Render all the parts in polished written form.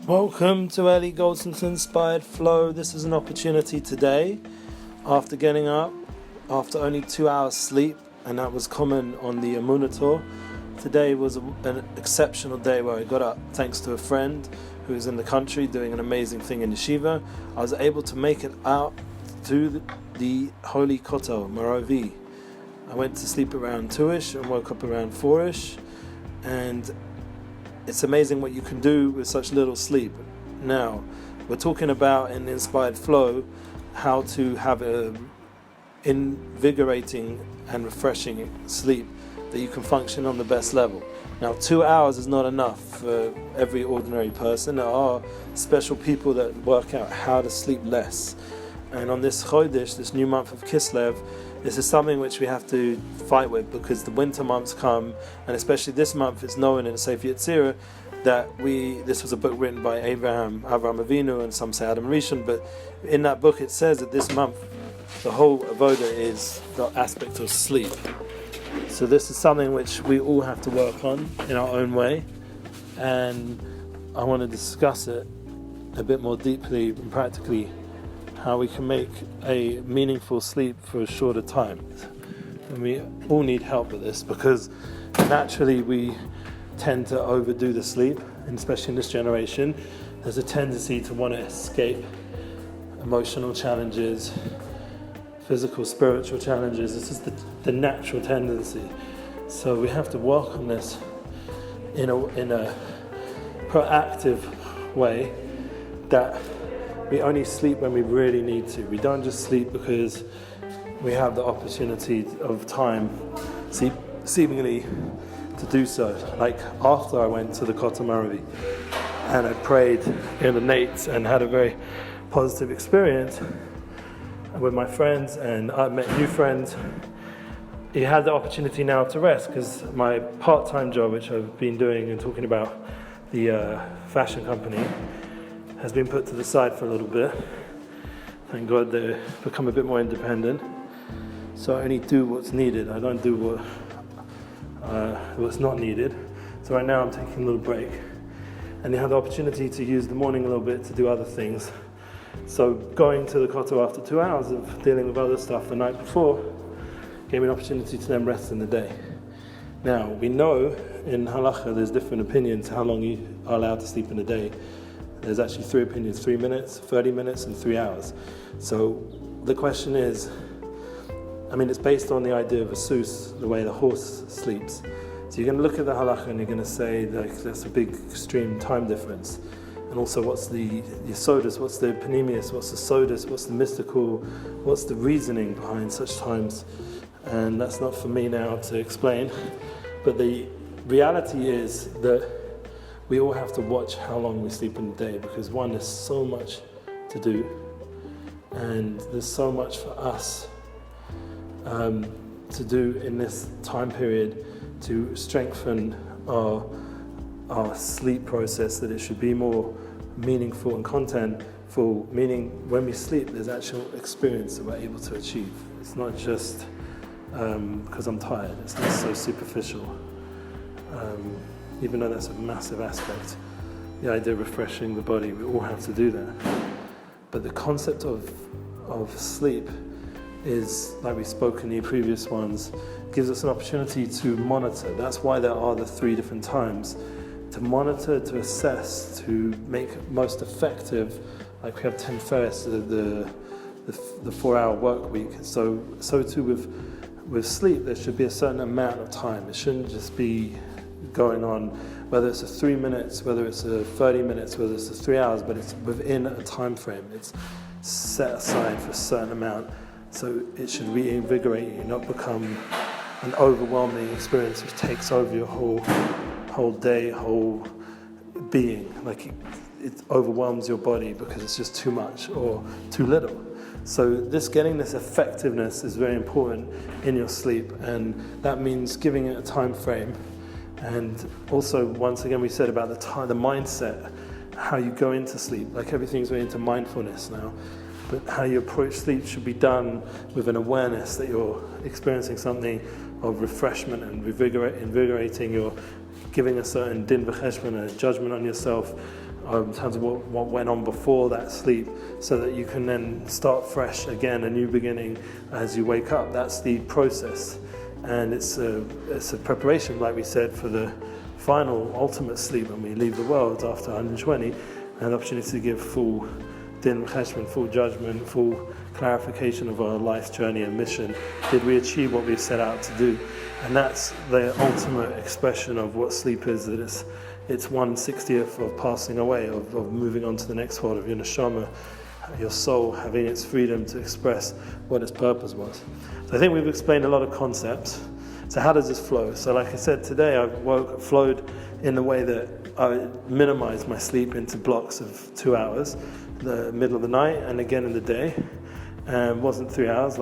Welcome to Ellie Goldson's Inspired Flow. This is an opportunity today, after getting up, after only 2 hours sleep, and that was common on the Amunah tour. Today was an exceptional day where I got up thanks to a friend who is in the country doing an amazing thing in yeshiva. I was able to make it out to the Holy Kotel, Maravi. I went to sleep around 2ish and woke up around 4ish, and it's amazing what you can do with such little sleep. Now, we're talking about in Inspired Flow how to have an invigorating and refreshing sleep that you can function on the best level. Now, 2 hours is not enough for every ordinary person. There are special people that work out how to sleep less. And on this Chodesh, this new month of Kislev, this is something which we have to fight with, because the winter months come, and especially this month, it's known in Sefer Yetzirah that this was a book written by Avraham Avinu, and some say Adam Rishon, but in that book it says that this month the whole avoda is the aspect of sleep. So this is something which we all have to work on in our own way, and I want to discuss it a bit more deeply and practically, how we can make a meaningful sleep for a shorter time. And we all need help with this, because naturally we tend to overdo the sleep, and especially in this generation, there's a tendency to want to escape emotional challenges, physical, spiritual challenges. This is the natural tendency. So we have to work on this in a proactive way, that we only sleep when we really need to. We don't just sleep because we have the opportunity of time, seemingly, to do so. Like after I went to the Kotel Maravi and I prayed in the Nates and had a very positive experience with my friends, and I met new friends, you had the opportunity now to rest, because my part-time job, which I've been doing and talking about, the fashion company, has been put to the side for a little bit. Thank God they've become a bit more independent. So I only do what's needed. I don't do what's not needed. So right now I'm taking a little break, and you have the opportunity to use the morning a little bit to do other things. So going to the kotel after 2 hours of dealing with other stuff the night before gave me an opportunity to then rest in the day. Now, we know in halacha there's different opinions how long you are allowed to sleep in a day. There's actually 3 opinions: 3 minutes, 30 minutes, and 3 hours. So the question is, it's based on the idea of a sus, the way the horse sleeps. So you're going to look at the halacha and you're going to say that's a big extreme time difference. And also, what's the yesodus, what's the panemius, what's the sodus, what's the mystical, what's the reasoning behind such times? And that's not for me now to explain. But the reality is that we all have to watch how long we sleep in the day, because one, there's so much to do, and there's so much for us to do in this time period to strengthen our sleep process, that it should be more meaningful and contentful, meaning when we sleep there's actual experience that we're able to achieve. It's not just because I'm tired, it's not so superficial. Even though that's a massive aspect, the idea of refreshing the body, we all have to do that. But the concept of sleep is, like we spoke in the previous ones, gives us an opportunity to monitor. That's why there are the 3 different times, to monitor, to assess, to make most effective. Like we have 10 Ferris, the 4-hour work week. So too with sleep, there should be a certain amount of time. It shouldn't just be going on, whether it's a 3 minutes, whether it's a 30 minutes, whether it's a 3 hours, but it's within a time frame. It's set aside for a certain amount. So it should reinvigorate you, not become an overwhelming experience which takes over your whole day, whole being. Like it overwhelms your body because it's just too much or too little. So getting this effectiveness is very important in your sleep, and that means giving it a time frame. And also, once again, we said about the mindset, how you go into sleep. Like everything's going into mindfulness now, but how you approach sleep should be done with an awareness that you're experiencing something of refreshment and invigorating. You're giving a certain din v'cheshbon, a judgment on yourself in terms of what went on before that sleep, so that you can then start fresh again, a new beginning as you wake up. That's the process, and it's a preparation, like we said, for the final ultimate sleep when we leave the world after 120, and the opportunity to give full din cheshbon, full judgment, full clarification of our life's journey and mission. Did we achieve what we set out to do? And that's the ultimate expression of what sleep is, that it's 1/60th of passing away, of moving on to the next world, of your neshama, your soul having its freedom to express what its purpose was. So I think we've explained a lot of concepts. So how does this flow? So like I said, today I flowed in the way that I minimized my sleep into blocks of 2 hours, the middle of the night and again in the day. Wasn't 3 hours,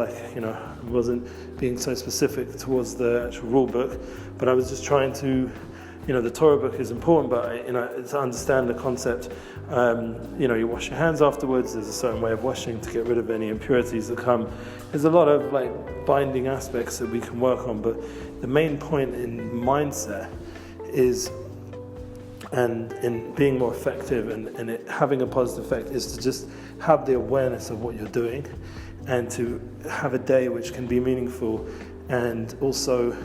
wasn't being so specific towards the actual rule book, but I was just trying to, the Torah book is important, but to understand the concept, you wash your hands afterwards. There's a certain way of washing to get rid of any impurities that come. There's a lot of binding aspects that we can work on, but the main point in mindset is, and in being more effective and it having a positive effect, is to just have the awareness of what you're doing, and to have a day which can be meaningful and also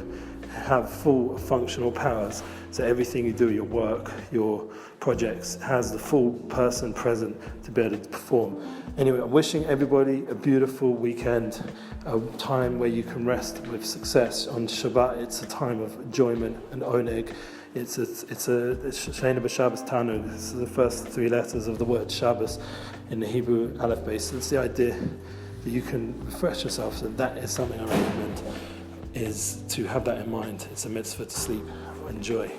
have full functional powers. So everything you do, your work, your projects, has the full person present to be able to perform. Anyway, I'm wishing everybody a beautiful weekend, a time where you can rest with success. On Shabbat, it's a time of enjoyment and oneg. It's Shana B'Shabbos Tanug. It's the first 3 letters of the word Shabbos in the Hebrew Aleph base. It's the idea that you can refresh yourself. So that is something I recommend, is to have that in mind. It's a mitzvah to sleep. Enjoy.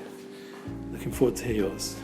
Looking forward to hear yours.